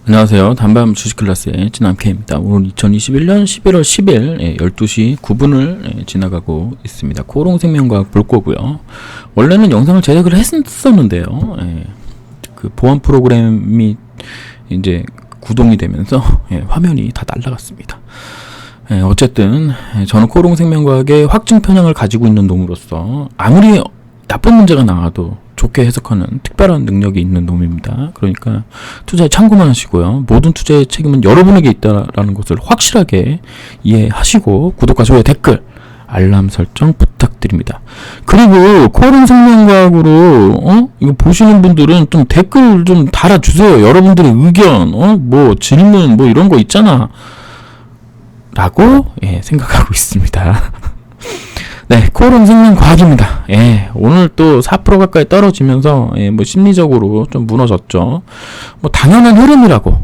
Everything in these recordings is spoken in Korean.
안녕하세요. 단밤 주식 클래스의 진암케입니다. 오늘 2021년 11월 10일 12시 9분을 지나가고 있습니다. 코롱생명과학 볼 거고요. 원래는 영상을 제작을 했었는데요. 그 보안 프로그램이 이제 구동이 되면서 화면이 다 날아갔습니다. 어쨌든 저는 코롱생명과학의 확증 편향을 가지고 있는 놈으로서 아무리 나쁜 문제가 나와도 좋게 해석하는 특별한 능력이 있는 놈입니다. 그러니까 투자에 참고만 하시고요. 모든 투자의 책임은 여러분에게 있다라는 것을 확실하게 이해하시고 구독과 좋아요, 댓글, 알람 설정 부탁드립니다. 그리고 코롱생명과학으로 이거 보시는 분들은 좀 댓글 좀 달아주세요. 여러분들의 의견, 뭐 질문, 뭐 이런 거 있잖아 라고 생각하고 있습니다. 네, 코롱생명과학입니다. 오늘 또 4% 가까이 떨어지면서 뭐 심리적으로 좀 무너졌죠. 뭐 당연한 흐름이라고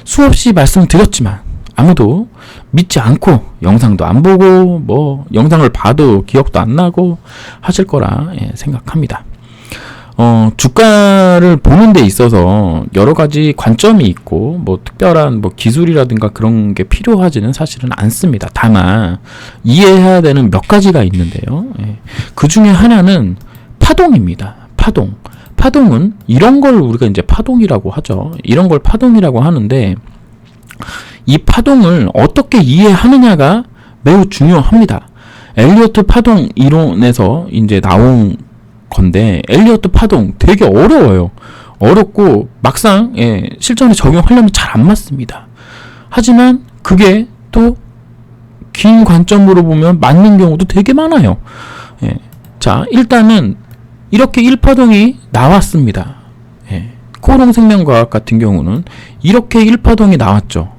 수없이 말씀드렸지만 아무도 믿지 않고 영상도 안 보고 뭐 영상을 봐도 기억도 안 나고 하실 거라 생각합니다. 주가를 보는 데 있어서 여러 가지 관점이 있고 뭐 특별한 뭐 기술이라든가 그런 게 필요하지는 사실은 않습니다. 다만 이해해야 되는 몇 가지가 있는데요. 그 중에 하나는 파동입니다. 파동은 이런 걸 우리가 이제 파동이라고 하죠. 이런 걸 파동이라고 하는데 이 파동을 어떻게 이해하느냐가 매우 중요합니다. 엘리어트 파동 이론에서 이제 나온 건데 엘리어트 파동 되게 어려워요. 어렵고 막상 실전에 적용하려면 잘 안 맞습니다. 하지만 그게 또 긴 관점으로 보면 맞는 경우도 되게 많아요. 자, 일단은 이렇게 1파동이 나왔습니다. 코롱생명과학 같은 경우는 이렇게 1파동이 나왔죠.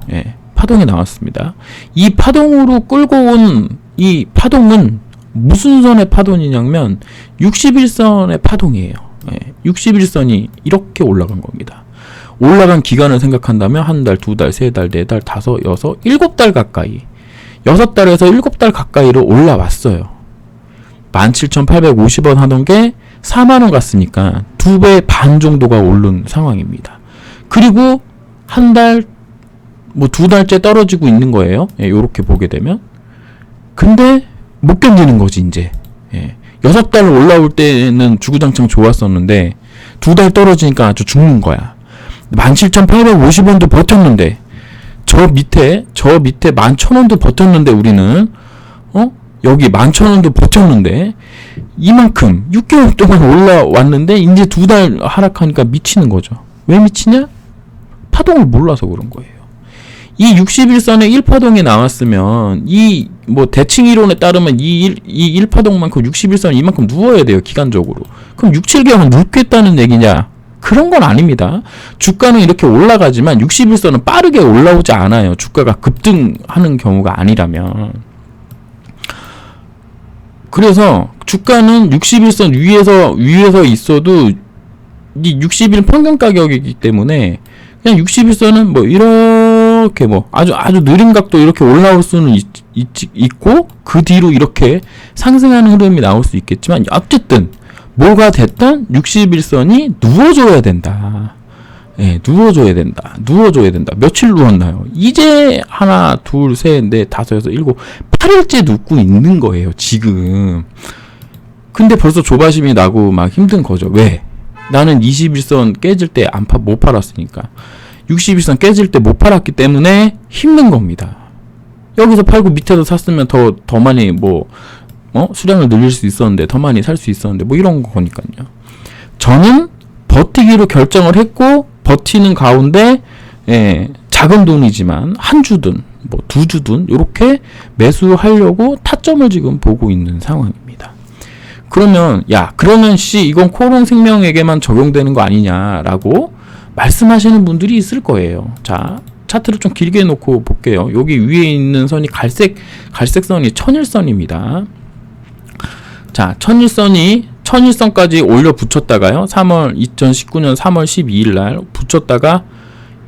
파동이 나왔습니다. 이 파동으로 끌고 온 이 파동은 무슨 선의 파동이냐면 61선의 파동이에요. 61선이 이렇게 올라간 겁니다. 올라간 기간을 생각한다면 한 달, 두 달, 세 달, 네 달, 다섯, 여섯, 7달 가까이 6달에서 7달 가까이로 올라왔어요. 17,850원 하던 게 4만원 갔으니까 2배 반 정도가 오른 상황입니다. 그리고 한 달, 뭐 2달째 떨어지고 있는 거예요. 요렇게 보게 되면. 근데 못 견디는 거지 이제. 6달 올라올 때는 주구장창 좋았었는데 2달 떨어지니까 아주 죽는 거야. 17,850원도 버텼는데 저 밑에 11,000원도 버텼는데 우리는 여기 11,000원도 버텼는데 이만큼 6개월 동안 올라왔는데 이제 2달 하락하니까 미치는 거죠. 왜 미치냐? 파동을 몰라서 그런 거예요. 이 61선에 1파동이 나왔으면 이 뭐 대칭 이론에 따르면 이 1파동만큼 61선 이만큼 누워야 돼요. 기간적으로. 그럼 6, 7개월은 눕겠다는 얘기냐? 그런 건 아닙니다. 주가는 이렇게 올라가지만 61선은 빠르게 올라오지 않아요. 주가가 급등하는 경우가 아니라면. 그래서 주가는 61선 위에서 있어도 이 60일 평균 가격이기 때문에 그냥 61선은 뭐 이렇게 뭐 아주 느린 각도 이렇게 올라올 수는 있고 그 뒤로 이렇게 상승하는 흐름이 나올 수 있겠지만 어쨌든 뭐가 됐든 61선이 누워줘야 된다. 누워줘야 된다. 며칠 누웠나요? 이제 하나, 둘, 셋, 넷, 다섯, 여섯, 일곱, 8일째 눕고 있는 거예요, 지금. 근데 벌써 조바심이 나고 막 힘든 거죠. 왜? 나는 21선 깨질 때 못 팔았으니까. 61선 깨질 때 못 팔았기 때문에 힘든 겁니다. 여기서 팔고 밑에서 샀으면 더 많이 수량을 늘릴 수 있었는데, 더 많이 살 수 있었는데, 뭐 이런 거니까요. 저는 버티기로 결정을 했고, 버티는 가운데, 작은 돈이지만, 한 주든, 뭐 두 주든, 요렇게 매수하려고 타점을 지금 보고 있는 상황입니다. 그러면 이건 코롱생명에게만 적용되는 거 아니냐라고 말씀하시는 분들이 있을 거예요. 자, 차트를 좀 길게 놓고 볼게요. 여기 위에 있는 선이 갈색 선이 천일선입니다. 자, 천일선까지 올려 붙였다가요. 2019년 3월 12일 날 붙였다가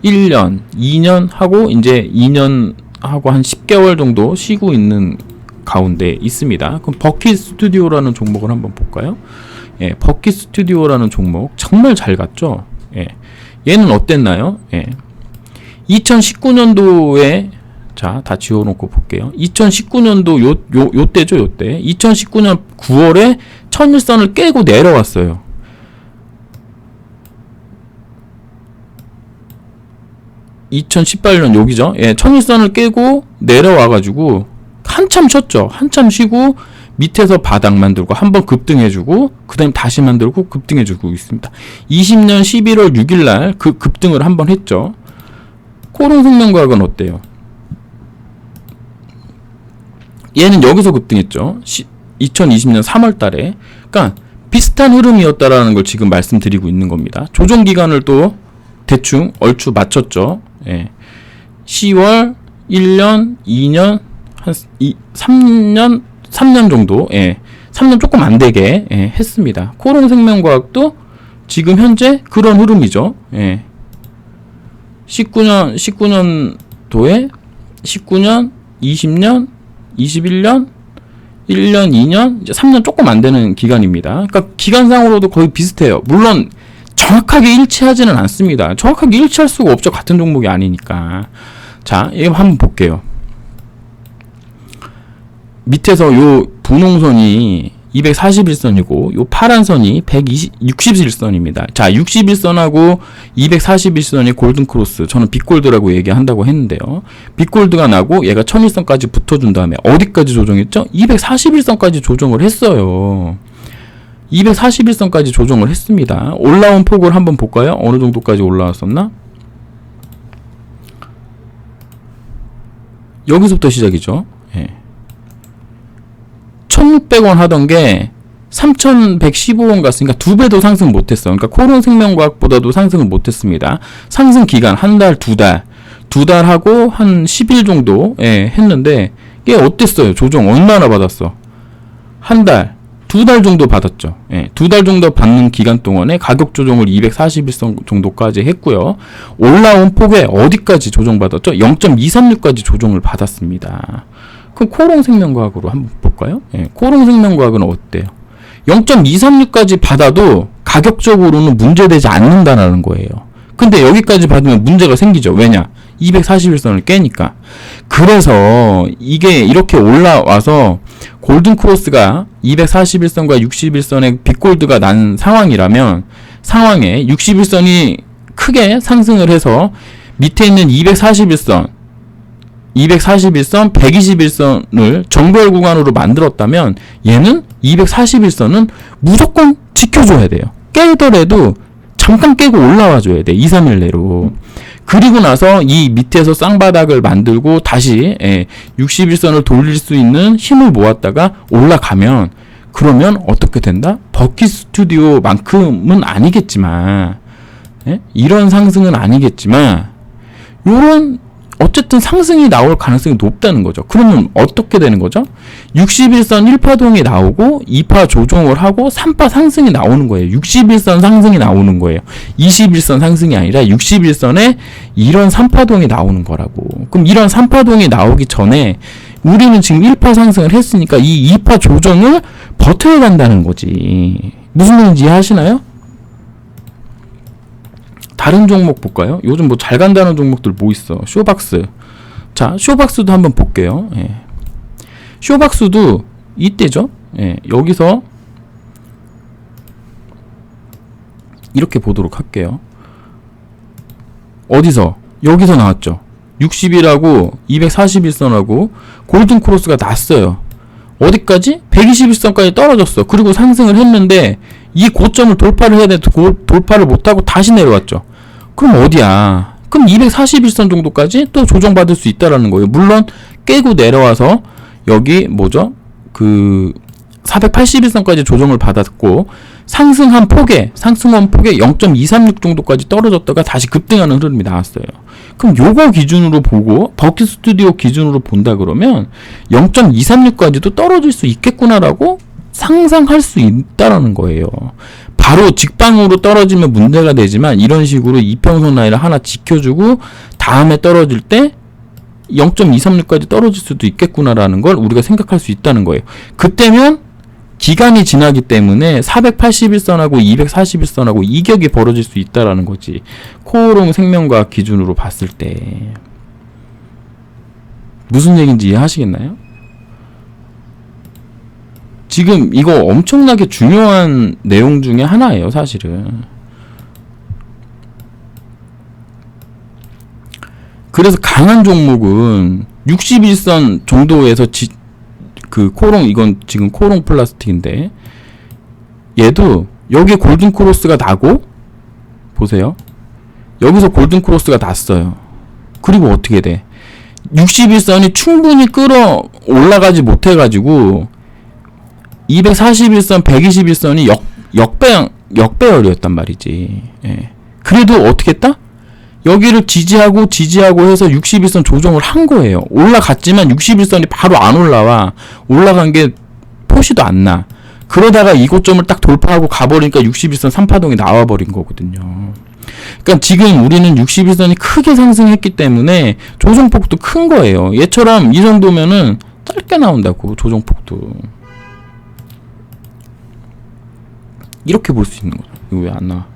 1년, 2년 하고 이제 2년 하고 한 10개월 정도 쉬고 있는 가운데 있습니다. 그럼 버킷 스튜디오라는 종목을 한번 볼까요? 버킷 스튜디오라는 종목 정말 잘 갔죠. 얘는 어땠나요? 2019년도에 자, 다 지워놓고 볼게요. 2019년도 요때죠, 요때. 2019년 9월에 천일선을 깨고 내려왔어요. 2018년 여기죠. 예, 천일선을 깨고 내려와가지고 한참 쉬었죠. 한참 쉬고 밑에서 바닥 만들고 한번 급등해주고 그 다음에 다시 만들고 급등해주고 있습니다. 20년 11월 6일날 그 급등을 한번 했죠. 코롱생명과학은 어때요? 얘는 여기서 급등했죠. 2020년 3월달에. 그러니까 비슷한 흐름이었다라는 걸 지금 말씀드리고 있는 겁니다. 조정 기간을 또 대충 얼추 맞췄죠. 예. 10월, 1년, 2년, 한 3년 정도, 예. 3년 조금 안 되게, 예, 했습니다. 코롱생명과학도 지금 현재 그런 흐름이죠. 예. 19년도에 19년, 20년, 21년, 1년, 2년, 이제 3년 조금 안 되는 기간입니다. 그러니까 기간상으로도 거의 비슷해요. 물론 정확하게 일치하지는 않습니다. 정확하게 일치할 수가 없죠. 같은 종목이 아니니까. 자, 이거 한번 볼게요. 밑에서 요 분홍선이 241선이고 요 파란 선이 161선입니다. 자, 61선하고 241선이 골든크로스. 저는 빅골드라고 얘기한다고 했는데요. 빅골드가 나고 얘가 1001선까지 붙어준 다음에 어디까지 조정했죠? 241선까지 조정을 했어요. 241선까지 조정을 했습니다. 올라온 폭을 한번 볼까요? 어느 정도까지 올라왔었나? 여기서부터 시작이죠. 예. 1600원 하던 게 3115원 갔으니까 2배도 상승 못했어. 그러니까 코롱생명과학보다도 상승을 못했습니다. 상승 기간 한 달, 두 달 하고 한 10일 정도, 예, 했는데 이게 어땠어요? 조정 얼마나 받았어? 한 달, 2달 정도 받았죠. 예, 2달 정도 받는 기간 동안에 가격 조정을 241선 정도까지 했고요. 올라온 폭에 어디까지 조정받았죠? 0.236까지 조정을 받았습니다. 그럼 코롱생명과학으로 한번 볼까요? 예, 코롱생명과학은 어때요? 0.236까지 받아도 가격적으로는 문제되지 않는다는 거예요. 근데 여기까지 받으면 문제가 생기죠. 왜냐? 241선을 깨니까. 그래서 이게 이렇게 올라와서 골든크로스가 241선과 61선의 빅골드가 난 상황이라면 상황에 61선이 크게 상승을 해서 밑에 있는 241선, 121선, 121선을 정벌 구간으로 만들었다면 얘는 241선은 무조건 지켜줘야 돼요. 깨더라도 잠깐 깨고 올라와줘야 돼. 2, 3일 내로. 그리고 나서 이 밑에서 쌍바닥을 만들고 다시 61선을 돌릴 수 있는 힘을 모았다가 올라가면 그러면 어떻게 된다? 버킷 스튜디오만큼은 아니겠지만 이런 상승은 아니겠지만 요런 어쨌든 상승이 나올 가능성이 높다는 거죠. 그러면 어떻게 되는 거죠? 61선 1파동이 나오고 2파 조정을 하고 3파 상승이 나오는 거예요. 61선 상승이 나오는 거예요. 21선 상승이 아니라 61선에 이런 3파동이 나오는 거라고. 그럼 이런 3파동이 나오기 전에 우리는 지금 1파 상승을 했으니까 이 2파 조정을 버텨야 한다는 거지. 무슨 말인지 이해하시나요? 다른 종목 볼까요? 요즘 뭐 잘 간다는 종목들 뭐 있어? 쇼박스. 자, 쇼박스도 한번 볼게요. 예. 쇼박스도 이때죠. 예. 여기서 이렇게 보도록 할게요. 어디서? 여기서 나왔죠. 60일하고 241선하고 골든크로스가 났어요. 어디까지? 121선까지 떨어졌어. 그리고 상승을 했는데 이 고점을 돌파를 해야 되는데 돌파를 못하고 다시 내려왔죠. 그럼 어디야? 그럼 241선 정도까지 또 조정받을 수 있다라는 거예요. 물론 깨고 내려와서 여기 뭐죠? 그 481선까지 조정을 받았고 상승한 폭에 0.236 정도까지 떨어졌다가 다시 급등하는 흐름이 나왔어요. 그럼 요거 기준으로 보고 버킷 스튜디오 기준으로 본다 그러면 0.236까지도 떨어질 수 있겠구나라고 상상할 수 있다라는 거예요. 바로 직방으로 떨어지면 문제가 되지만 이런 식으로 이평선 라인을 하나 지켜주고 다음에 떨어질 때 0.236까지 떨어질 수도 있겠구나라는 걸 우리가 생각할 수 있다는 거예요. 그때면 기간이 지나기 때문에 481선하고 241선하고 이격이 벌어질 수 있다라는 거지. 코오롱 생명과학 기준으로 봤을 때. 무슨 얘기인지 이해하시겠나요? 지금 이거 엄청나게 중요한 내용 중에 하나예요, 사실은. 그래서 강한 종목은 61선 정도에서 그 코롱, 이건 지금 코롱 플라스틱인데, 얘도 여기 골든 크로스가 나고, 보세요. 여기서 골든 크로스가 났어요. 그리고 어떻게 돼? 61선이 충분히 끌어 올라가지 못해가지고 241선, 121선이 역배열이었단 말이지. 예. 그래도 어떻게 했다? 여기를 지지하고 해서 61선 조정을 한 거예요. 올라갔지만 61선이 바로 안 올라와. 올라간 게 표시도 안 나. 그러다가 이 고점을 딱 돌파하고 가버리니까 61선 3파동이 나와버린 거거든요. 그러니까 지금 우리는 61선이 크게 상승했기 때문에 조정폭도 큰 거예요. 얘처럼 이 정도면은 짧게 나온다고, 조정폭도. 이렇게 볼 수 있는 거죠. 이거 왜 안 나와?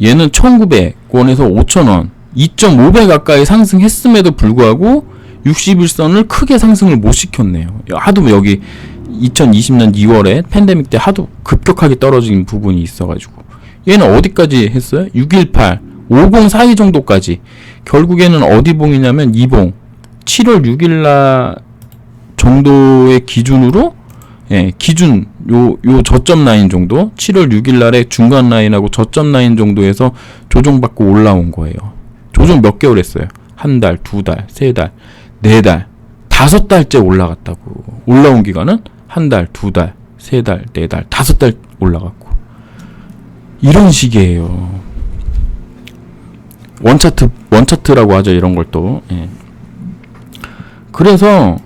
얘는 1900원에서 5000원 2.5배 가까이 상승했음에도 불구하고 61선을 크게 상승을 못 시켰네요. 하도 여기 2020년 2월에 팬데믹 때 하도 급격하게 떨어진 부분이 있어가지고. 얘는 어디까지 했어요? 618, 50 사이 정도까지. 결국에는 어디 봉이냐면 이봉 7월 6일날 정도의 기준으로, 예, 기준 요 저점 라인 정도, 7월 6일날의 중간 라인하고 저점 라인 정도에서 조정받고 올라온 거예요. 조정 몇 개월 했어요? 한 달, 두 달, 세 달, 네 달, 5달째 올라갔다고. 올라온 기간은 한 달, 두 달, 세 달, 네 달, 5달 올라갔고. 이런 식이에요. 원차트라고 하죠, 이런 걸 또. 예. 그래서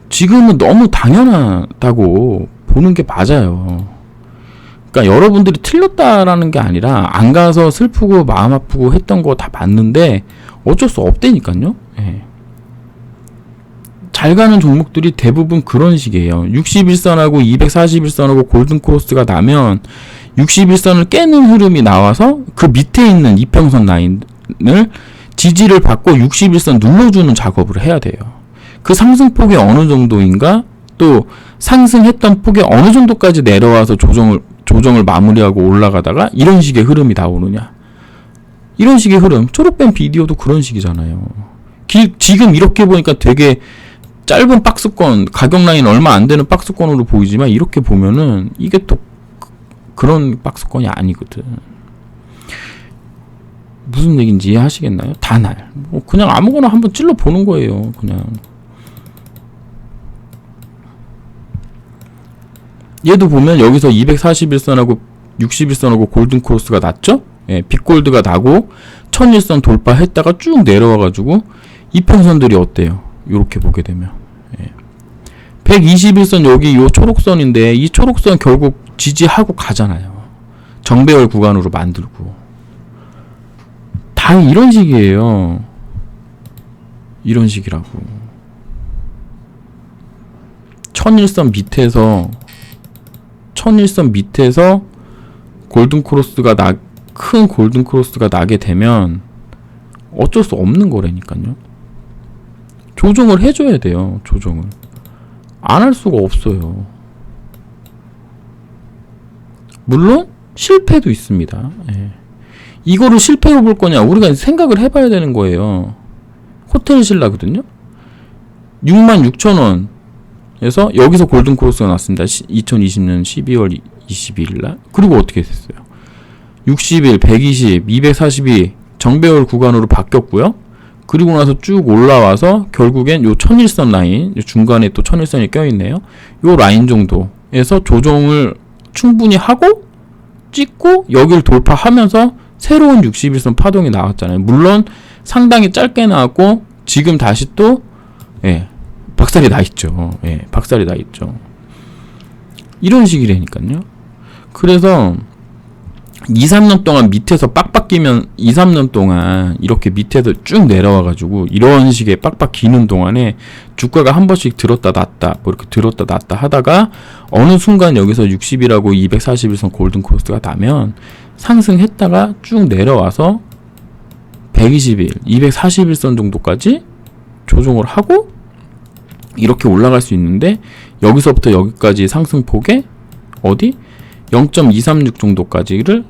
지금은 너무 당연하다고 보는 게 맞아요. 그러니까 여러분들이 틀렸다라는 게 아니라 안 가서 슬프고 마음 아프고 했던 거 다 맞는데 어쩔 수 없다니까요. 예. 잘 가는 종목들이 대부분 그런 식이에요. 61선하고 241선하고 골든크로스가 나면 61선을 깨는 흐름이 나와서 그 밑에 있는 이평선 라인을 지지를 받고 61선 눌러주는 작업을 해야 돼요. 그 상승폭이 어느 정도인가, 또 상승했던 폭이 어느 정도까지 내려와서 조정을 마무리하고 올라가다가 이런 식의 흐름이 나오느냐. 이런 식의 흐름, 초록뱀 비디오도 그런 식이잖아요. 지금 이렇게 보니까 되게 짧은 박스권, 가격 라인 얼마 안 되는 박스권으로 보이지만 이렇게 보면은 이게 또 그런 박스권이 아니거든. 무슨 얘기인지 이해하시겠나요? 다날. 뭐 그냥 아무거나 한번 찔러 보는 거예요. 그냥. 얘도 보면 여기서 241선하고 61선하고 골든크로스가 났죠? 예, 빅골드가 나고 1001선 돌파했다가 쭉 내려와가지고 이평선들이 어때요? 요렇게 보게 되면. 예. 121선 여기 요 초록선인데 이 초록선 결국 지지하고 가잖아요. 정배열 구간으로 만들고. 다 이런 식이에요. 이런 식이라고. 1001선 밑에서 골든크로스가 큰 골든크로스가 나게 되면 어쩔 수 없는 거라니까요. 조정을 해줘야 돼요. 조정을. 안 할 수가 없어요. 물론 실패도 있습니다. 예. 이거를 실패로 볼 거냐, 우리가 생각을 해봐야 되는 거예요. 호텔 신라거든요. 66,000원에서 여기서 골든크로스가 났습니다. 2020년 12월 22일날. 그리고 어떻게 됐어요? 60일, 120, 242 정배열 구간으로 바뀌었고요. 그리고 나서 쭉 올라와서 결국엔 요 1001선 라인, 중간에 또 1001선이 껴있네요. 요 라인 정도에서 조정을 충분히 하고 찍고 여기를 돌파하면서 새로운 61선 파동이 나왔잖아요. 물론 상당히 짧게 나왔고 지금 다시 또 박살이 나 있죠. 예, 박살이 나 있죠. 이런 식이라니까요. 그래서 2, 3년 동안 밑에서 빡빡 끼면 2, 3년 동안 이렇게 밑에서 쭉 내려와가지고 이런 식의 빡빡 기는 동안에 주가가 한 번씩 들었다 놨다 뭐 이렇게 들었다 놨다 하다가 어느 순간 여기서 60이라고 241선 골든코스트가 나면 상승했다가 쭉 내려와서 121, 241선 정도까지 조정을 하고 이렇게 올라갈 수 있는데 여기서부터 여기까지 상승폭에 어디? 0.236 정도까지를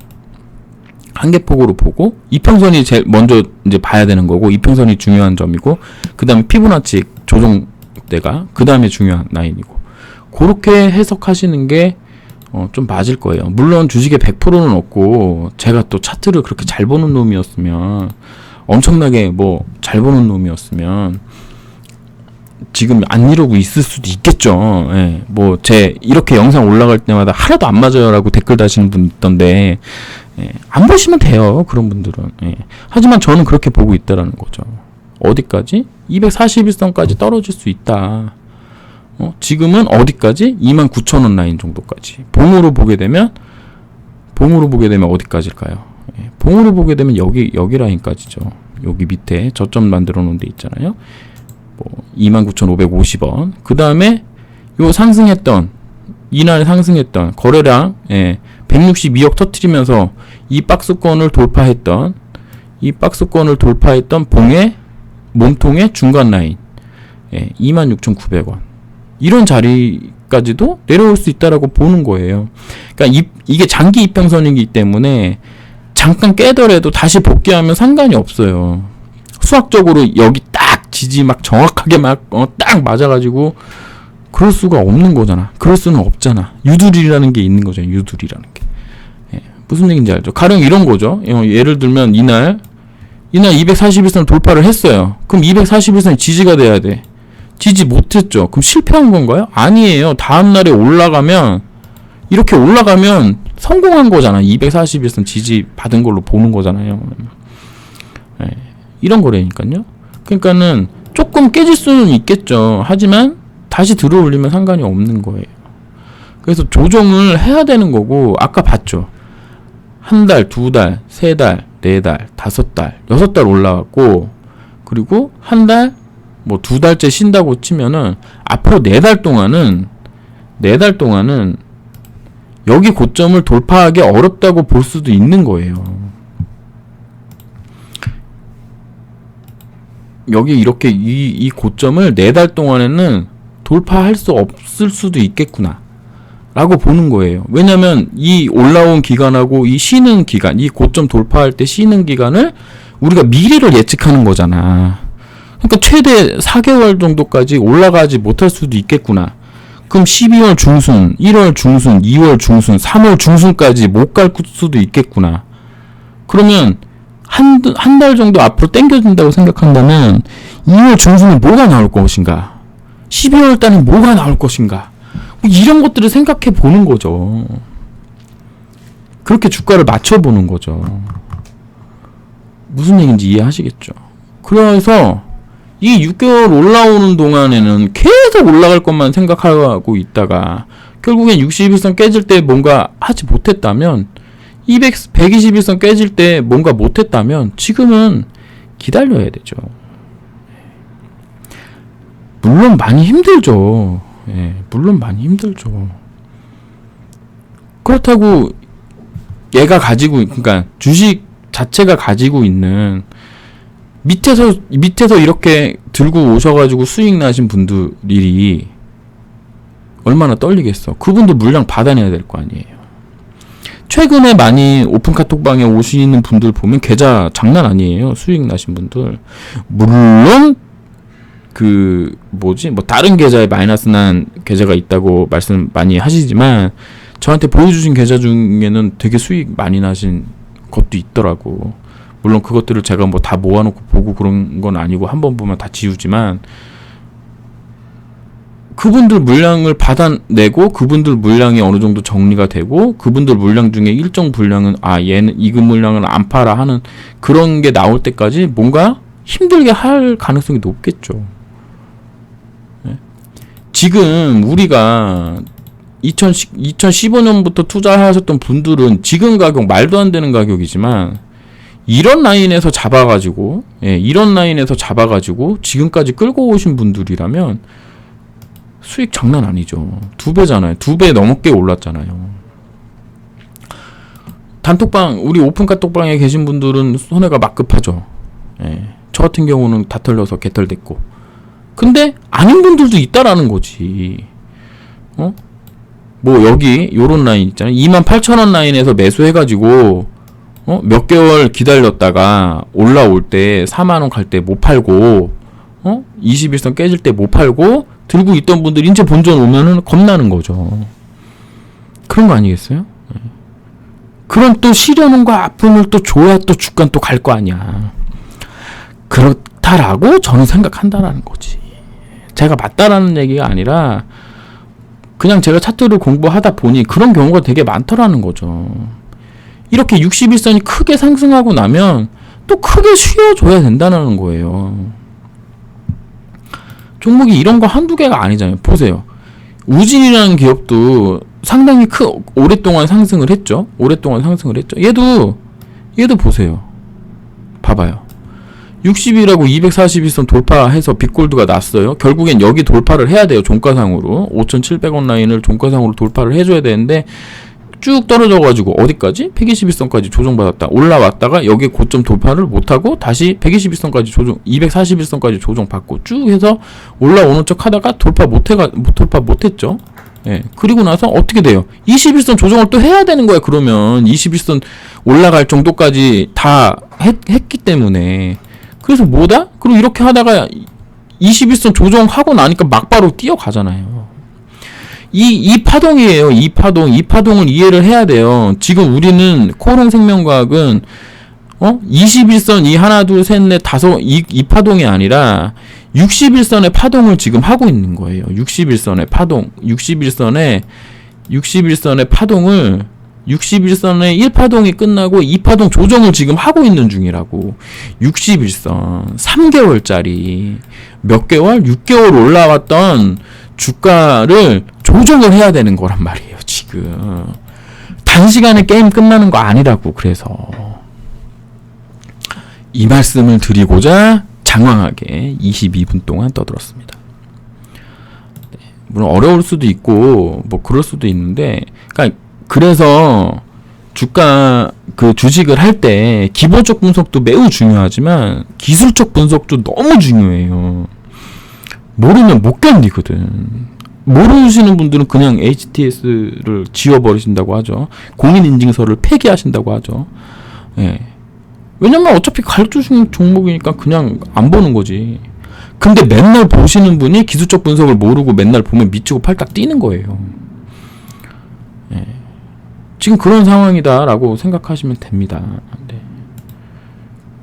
한계폭으로 보고 이평선이 제일 먼저 이제 봐야 되는 거고 이평선이 중요한 점이고 그 다음에 피보나치 조정대가 그 다음에 중요한 라인이고 그렇게 해석하시는 게 좀 맞을 거예요. 물론 주식의 100%는 없고 제가 또 차트를 그렇게 잘 보는 놈이었으면 엄청나게 뭐 잘 보는 놈이었으면 지금 안 이러고 있을 수도 있겠죠. 예. 뭐 제 이렇게 영상 올라갈 때마다 하나도 안 맞아요라고 댓글 다시는 분 있던데 예. 안 보시면 돼요. 그런 분들은. 예. 하지만 저는 그렇게 보고 있다라는 거죠. 어디까지? 241선까지 떨어질 수 있다. 지금은 어디까지? 29,000원 라인 정도까지. 봉으로 보게 되면 어디까지일까요? 예. 봉으로 보게 되면 여기 라인까지죠. 여기 밑에 저점 만들어 놓은 데 있잖아요. 29,550원. 그 다음에 요 상승했던 이날 상승했던 거래량 162억 터트리면서 이 박스권을 돌파했던 봉의 몸통의 중간 라인 26,900원 이런 자리까지도 내려올 수 있다라고 보는 거예요. 그러니까 이게 장기 이평선이기 때문에 잠깐 깨더라도 다시 복귀하면 상관이 없어요. 수학적으로 여기 딱 지지 막 정확하게 막 딱 맞아가지고 그럴 수가 없는 거잖아. 그럴 수는 없잖아. 유두리라는 게 있는 거죠. 유두리라는 게. 무슨 얘기인지 알죠? 가령 이런 거죠. 예를 들면 이날 241선 돌파를 했어요. 그럼 241선이 지지가 돼야 돼. 지지 못했죠. 그럼 실패한 건가요? 아니에요. 다음날에 이렇게 올라가면 성공한 거잖아. 241선 지지 받은 걸로 보는 거잖아요. 이런 거라니까요. 그러니까는 조금 깨질 수는 있겠죠. 하지만 다시 들어올리면 상관이 없는 거예요. 그래서 조정을 해야 되는 거고 아까 봤죠. 한 달, 두 달, 세 달, 네 달, 다섯 달, 여섯 달 올라왔고 그리고 한 달, 뭐 두 달째 쉰다고 치면은 앞으로 네 달 동안은 여기 고점을 돌파하기 어렵다고 볼 수도 있는 거예요. 여기 이렇게 이 고점을 네 달 동안에는 돌파할 수 없을 수도 있겠구나 라고 보는 거예요. 왜냐면 이 올라온 기간하고 이 쉬는 기간, 이 고점 돌파할 때 쉬는 기간을 우리가 미래를 예측하는 거잖아. 그러니까 최대 4개월 정도까지 올라가지 못할 수도 있겠구나. 그럼 12월 중순, 1월 중순, 2월 중순, 3월 중순까지 못 갈 수도 있겠구나. 그러면 한 달 정도 앞으로 당겨진다고 생각한다면 2월 중순에 뭐가 나올 것인가? 12월 달에 뭐가 나올 것인가? 이런 것들을 생각해 보는 거죠. 그렇게 주가를 맞춰보는 거죠. 무슨 얘기인지 이해하시겠죠? 그래서 이 6개월 올라오는 동안에는 계속 올라갈 것만 생각하고 있다가 결국엔 61선 깨질 때 뭔가 하지 못했다면 121선 깨질 때 뭔가 못했다면 지금은 기다려야 되죠. 물론 많이 힘들죠. 물론 많이 힘들죠. 그렇다고 얘가 그러니까 주식 자체가 가지고 있는 밑에서 이렇게 들고 오셔가지고 수익 나신 분들이 얼마나 떨리겠어. 그분들 물량 받아내야 될 거 아니에요. 최근에 많이 오픈 카톡방에 오시는 분들 보면 계좌 장난 아니에요. 수익 나신 분들. 물론 뭐 다른 계좌에 마이너스 난 계좌가 있다고 말씀 많이 하시지만 저한테 보여주신 계좌 중에는 되게 수익 많이 나신 것도 있더라고. 물론 그것들을 제가 뭐 다 모아놓고 보고 그런 건 아니고 한 번 보면 다 지우지만 그분들 물량을 받아내고 그분들 물량이 어느 정도 정리가 되고 그분들 물량 중에 일정 분량은 얘는 이금 물량을 안 팔아 하는 그런 게 나올 때까지 뭔가 힘들게 할 가능성이 높겠죠. 지금 우리가 2015년부터 투자하셨던 분들은 지금 가격 말도 안 되는 가격이지만 이런 라인에서 잡아가지고 지금까지 끌고 오신 분들이라면 수익 장난 아니죠. 2배잖아요. 2배 넘게 올랐잖아요. 단톡방, 우리 오픈카 톡방에 계신 분들은 손해가 막급하죠. 저 같은 경우는 다 털려서 개털됐고. 근데 아닌 분들도 있다라는 거지. 뭐 여기 요런 라인 있잖아요. 28,000원 라인에서 매수해가지고 몇 개월 기다렸다가 올라올 때 4만원 갈 때 못 팔고 21선 깨질 때 못 팔고 들고 있던 분들이 이제 본전 오면은 겁나는 거죠. 그런 거 아니겠어요? 그런 또 시련과 아픔을 또 줘야 또 주가는 또 갈 거 아니야. 그렇다라고 저는 생각한다라는 거지. 제가 맞다라는 얘기가 아니라 그냥 제가 차트를 공부하다 보니 그런 경우가 되게 많더라는 거죠. 이렇게 61선이 크게 상승하고 나면 또 크게 쉬어줘야 된다는 거예요. 종목이 이런 거 한두 개가 아니잖아요. 보세요. 우진이라는 기업도 상당히 오랫동안 상승을 했죠. 얘도 보세요. 봐봐요. 60이라고 241선 돌파해서 빅골드가 났어요. 결국엔 여기 돌파를 해야 돼요. 종가상으로 5,700원 라인을 종가상으로 돌파를 해줘야 되는데 쭉 떨어져가지고 어디까지? 121선까지 조정받았다. 올라왔다가 여기 고점 돌파를 못하고 다시 121선까지 조정, 241선까지 조정받고 쭉 해서 올라오는 척 하다가 돌파 못했죠. 예. 그리고 나서 어떻게 돼요? 21선 조정을 또 해야 되는 거야. 그러면 21선 올라갈 정도까지 다 했기 때문에. 그래서 뭐다? 그리고 이렇게 하다가 21선 조정하고 나니까 막바로 뛰어가잖아요. 이 파동이에요. 이 파동을 이해를 해야 돼요. 지금 우리는 코롱생명과학은 21선 이 하나 둘 셋 넷 다섯 이 파동이 아니라 61선의 파동을 지금 하고 있는 거예요. 61선의 파동. 61선의 파동을 61선의 1파동이 끝나고 2파동 조정을 지금 하고 있는 중이라고. 61선 3개월짜리 몇 개월? 6개월 올라왔던 주가를 조정을 해야 되는 거란 말이에요. 지금 단시간에 게임 끝나는 거 아니라고. 그래서 이 말씀을 드리고자 장황하게 22분 동안 떠들었습니다. 네, 물론 어려울 수도 있고 뭐 그럴 수도 있는데, 그래서 주가 주식을 할 때 기본적 분석도 매우 중요하지만 기술적 분석도 너무 중요해요. 모르면 못 견디거든. 모르시는 분들은 그냥 HTS를 지워버리신다고 하죠. 공인인증서를 폐기하신다고 하죠. 예. 왜냐면 어차피 가르쳐주는 종목이니까 그냥 안 보는 거지. 근데 맨날 보시는 분이 기술적 분석을 모르고 맨날 보면 미치고 팔딱 뛰는 거예요. 예. 지금 그런 상황이다라고 생각하시면 됩니다. 네.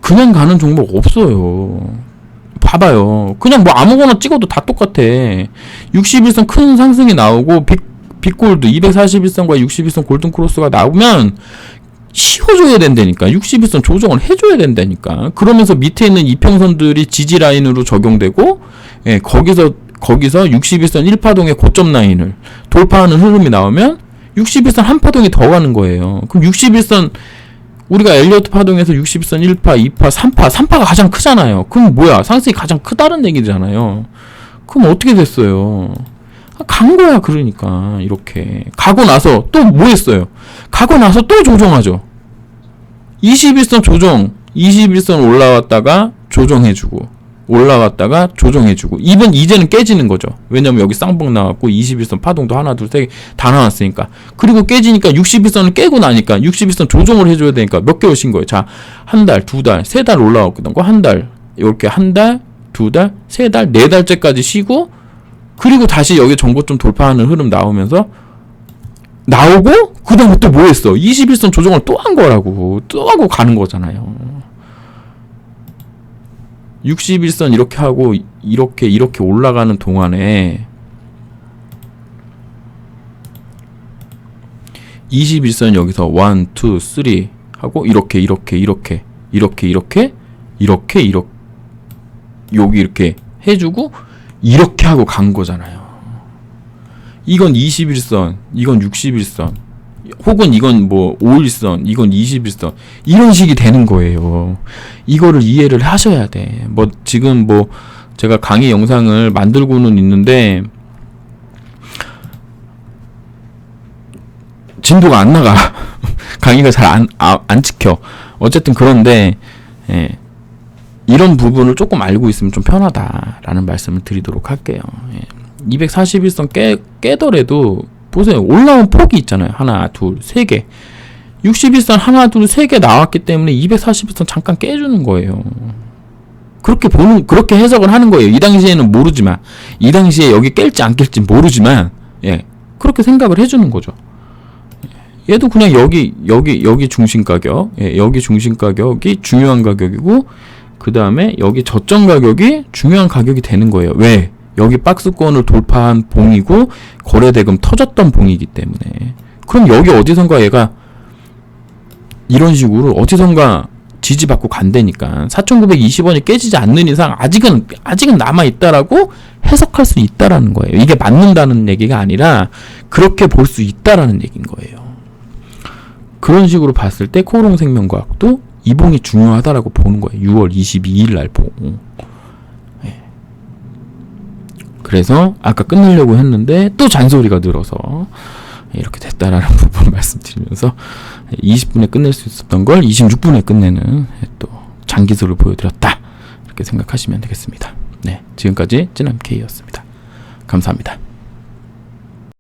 그냥 가는 종목 없어요. 봐봐요. 그냥 뭐 아무거나 찍어도 다 똑같아. 61선 큰 상승이 나오고 빅골드 241선과 61선 골든크로스가 나오면 씌워줘야 된다니까. 61선 조정을 해줘야 된다니까. 그러면서 밑에 있는 이평선들이 지지 라인으로 적용되고, 예, 거기서 61선 1파동의 고점 라인을 돌파하는 흐름이 나오면 61선 한 파동이 더 가는 거예요. 그럼 61선 우리가 엘리어트 파동에서 61선 1파, 2파, 3파가 가장 크잖아요. 그럼 뭐야? 상승이 가장 크다는 얘기잖아요. 그럼 어떻게 됐어요? 간 거야. 그러니까 이렇게 가고 나서 또 뭐 했어요? 가고 나서 또 조정하죠. 21선 조정, 21선 올라왔다가 조정해주고 올라갔다가 조정해주고 이제는 깨지는 거죠. 왜냐면 여기 쌍봉 나왔고 21선 파동도 하나 둘 셋 다 나왔으니까. 그리고 깨지니까 61선을 깨고 나니까 61선 조정을 해줘야 되니까 몇 개월 쉰 거예요. 자, 한 달, 두 달, 세 달 올라왔거든. 한 달, 이렇게 한 달, 두 달, 세 달, 네 달째까지 쉬고, 그리고 다시 여기 정고점 돌파하는 흐름 나오면서 나오고, 그 다음에 또 뭐 했어? 21선 조정을 또 한 거라고. 또 하고 가는 거잖아요. 61선 이렇게 하고 이렇게 올라가는 동안에 21선 여기서 1, 2, 3 하고 이렇게 여기 이렇게 해주고 이렇게 하고 간 거잖아요. 이건 21선, 이건 61선, 혹은 이건 뭐 5일선, 이건 21선, 이런 식이 되는 거예요. 이거를 이해를 하셔야 돼. 뭐 지금 뭐 제가 강의 영상을 만들고는 있는데 진도가 안 나가. 강의가 잘 안 찍혀. 어쨌든 그런데 예, 이런 부분을 조금 알고 있으면 좀 편하다라는 말씀을 드리도록 할게요. 예. 241선 깨더라도 보세요. 올라온 폭이 있잖아요. 하나, 둘, 세 개. 61선 하나, 둘, 세 개 나왔기 때문에 241선 잠깐 깨주는 거예요. 그렇게 해석을 하는 거예요. 이 당시에는 모르지만, 이 당시에 여기 깰지 안 깰지 모르지만, 예, 그렇게 생각을 해주는 거죠. 얘도 그냥 여기 중심 가격, 예, 여기 중심 가격이 중요한 가격이고, 그 다음에 여기 저점 가격이 중요한 가격이 되는 거예요. 왜? 여기 박스권을 돌파한 봉이고 거래대금 터졌던 봉이기 때문에. 그럼 여기 어디선가 얘가 이런 식으로 어디선가 지지받고 간다니까. 4,920원이 깨지지 않는 이상 아직은 남아있다라고 해석할 수 있다라는 거예요. 이게 맞는다는 얘기가 아니라 그렇게 볼 수 있다라는 얘기인 거예요. 그런 식으로 봤을 때 코오롱생명과학도 이 봉이 중요하다라고 보는 거예요. 6월 22일 날 봉. 네. 그래서 아까 끝내려고 했는데 또 잔소리가 늘어서 이렇게 됐다라는 부분 말씀드리면서 20분에 끝낼 수 있었던 걸 26분에 끝내는 또 장기술을 보여드렸다. 이렇게 생각하시면 되겠습니다. 네, 지금까지 찐함K였습니다. 감사합니다.